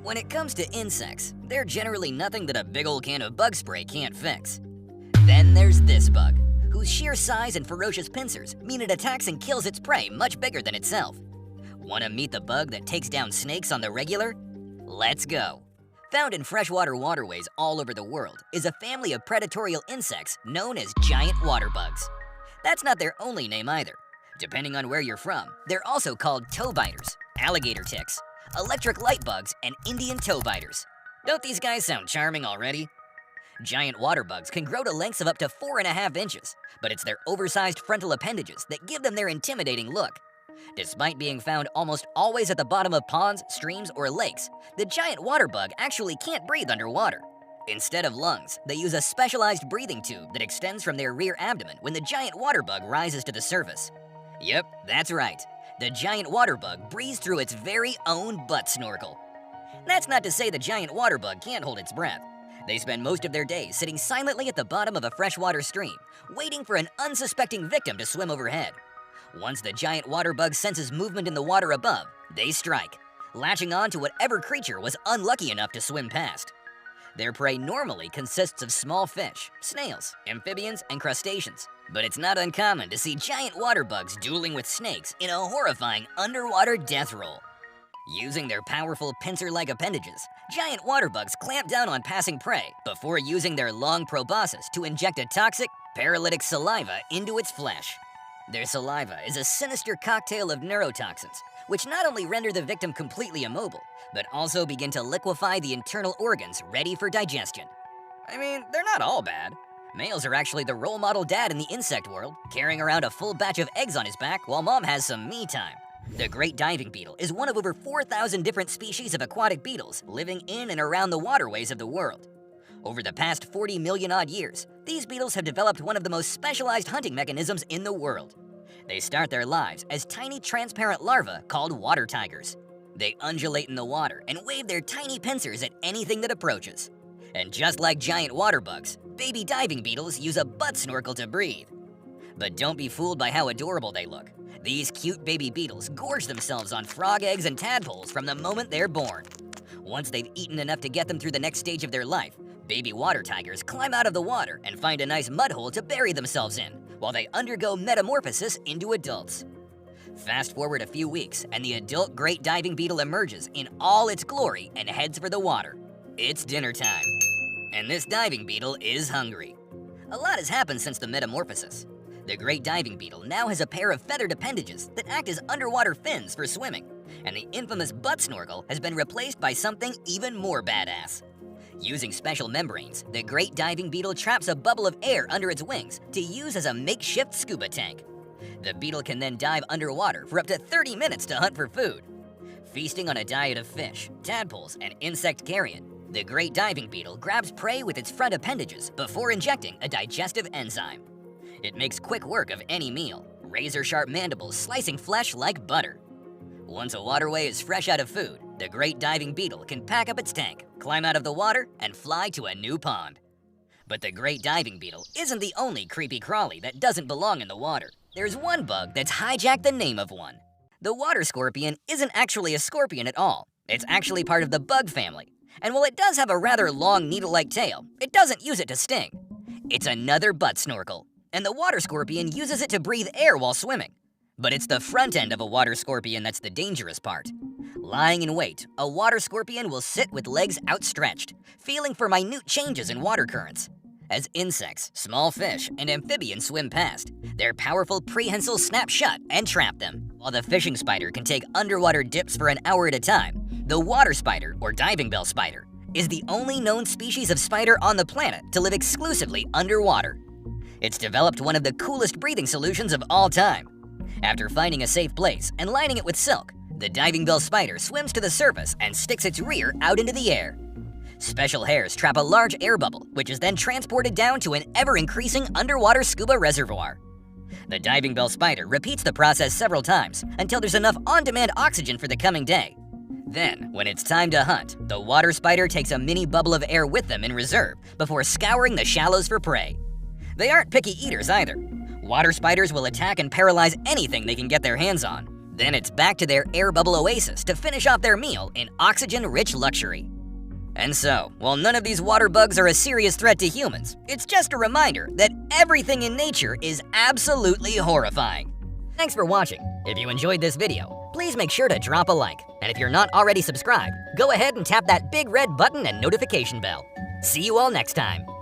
When it comes to insects, they're generally nothing that a big old can of bug spray can't fix. Then there's this bug, whose sheer size and ferocious pincers mean it attacks and kills its prey much bigger than itself. Want to meet the bug that takes down snakes on the regular? Let's go! Found in freshwater waterways all over the world is a family of predatorial insects known as giant water bugs. That's not their only name either. Depending on where you're from, they're also called toe biters, alligator ticks, electric light bugs, and Indian toe biters. Don't these guys sound charming already? Giant water bugs can grow to lengths of up to 4.5 inches, but it's their oversized frontal appendages that give them their intimidating look. Despite being found almost always at the bottom of ponds, streams, or lakes, the giant water bug actually can't breathe underwater. Instead of lungs, they use a specialized breathing tube that extends from their rear abdomen when the giant water bug rises to the surface. Yep, that's right. The giant water bug breathes through its very own butt snorkel. That's not to say the giant water bug can't hold its breath. They spend most of their days sitting silently at the bottom of a freshwater stream, waiting for an unsuspecting victim to swim overhead. Once the giant water bug senses movement in the water above, they strike, latching on to whatever creature was unlucky enough to swim past. Their prey normally consists of small fish, snails, amphibians, and crustaceans, but it's not uncommon to see giant water bugs dueling with snakes in a horrifying underwater death roll. Using their powerful pincer-like appendages, giant water bugs clamp down on passing prey before using their long proboscis to inject a toxic, paralytic saliva into its flesh. Their saliva is a sinister cocktail of neurotoxins, which not only render the victim completely immobile, but also begin to liquefy the internal organs ready for digestion. I mean, they're not all bad. Males are actually the role model dad in the insect world, carrying around a full batch of eggs on his back while mom has some me time. The great diving beetle is one of over 4,000 different species of aquatic beetles living in and around the waterways of the world. Over the past 40 million odd years, these beetles have developed one of the most specialized hunting mechanisms in the world. They start their lives as tiny transparent larvae called water tigers. They undulate in the water and wave their tiny pincers at anything that approaches. And just like giant water bugs, baby diving beetles use a butt snorkel to breathe. But don't be fooled by how adorable they look. These cute baby beetles gorge themselves on frog eggs and tadpoles from the moment they're born. Once they've eaten enough to get them through the next stage of their life, baby water tigers climb out of the water and find a nice mud hole to bury themselves in, while they undergo metamorphosis into adults. Fast forward a few weeks, and the adult great diving beetle emerges in all its glory and heads for the water. It's dinner time, and this diving beetle is hungry. A lot has happened since the metamorphosis. The great diving beetle now has a pair of feathered appendages that act as underwater fins for swimming, and the infamous butt snorkel has been replaced by something even more badass. Using special membranes, the great diving beetle traps a bubble of air under its wings to use as a makeshift scuba tank. The beetle can then dive underwater for up to 30 minutes to hunt for food. Feasting on a diet of fish, tadpoles, and insect carrion, the great diving beetle grabs prey with its front appendages before injecting a digestive enzyme. It makes quick work of any meal, razor-sharp mandibles slicing flesh like butter. Once a waterway is fresh out of food, the great diving beetle can pack up its tank, climb out of the water, and fly to a new pond. But the great diving beetle isn't the only creepy crawly that doesn't belong in the water. There's one bug that's hijacked the name of one. The water scorpion isn't actually a scorpion at all. It's actually part of the bug family. And while it does have a rather long needle-like tail, it doesn't use it to sting. It's another butt snorkel, and the water scorpion uses it to breathe air while swimming. But it's the front end of a water scorpion that's the dangerous part. Lying in wait, a water scorpion will sit with legs outstretched, feeling for minute changes in water currents. As insects, small fish, and amphibians swim past, their powerful prehensile snap shut and trap them. While the fishing spider can take underwater dips for an hour at a time, the water spider, or diving bell spider, is the only known species of spider on the planet to live exclusively underwater. It's developed one of the coolest breathing solutions of all time. After finding a safe place and lining it with silk, the diving bell spider swims to the surface and sticks its rear out into the air. Special hairs trap a large air bubble, which is then transported down to an ever-increasing underwater scuba reservoir. The diving bell spider repeats the process several times until there's enough on-demand oxygen for the coming day. Then, when it's time to hunt, the water spider takes a mini bubble of air with them in reserve before scouring the shallows for prey. They aren't picky eaters either. Water spiders will attack and paralyze anything they can get their hands on. Then it's back to their air bubble oasis to finish off their meal in oxygen-rich luxury. And so, while none of these water bugs are a serious threat to humans, it's just a reminder that everything in nature is absolutely horrifying. Thanks for watching. If you enjoyed this video, please make sure to drop a like. And if you're not already subscribed, go ahead and tap that big red button and notification bell. See you all next time.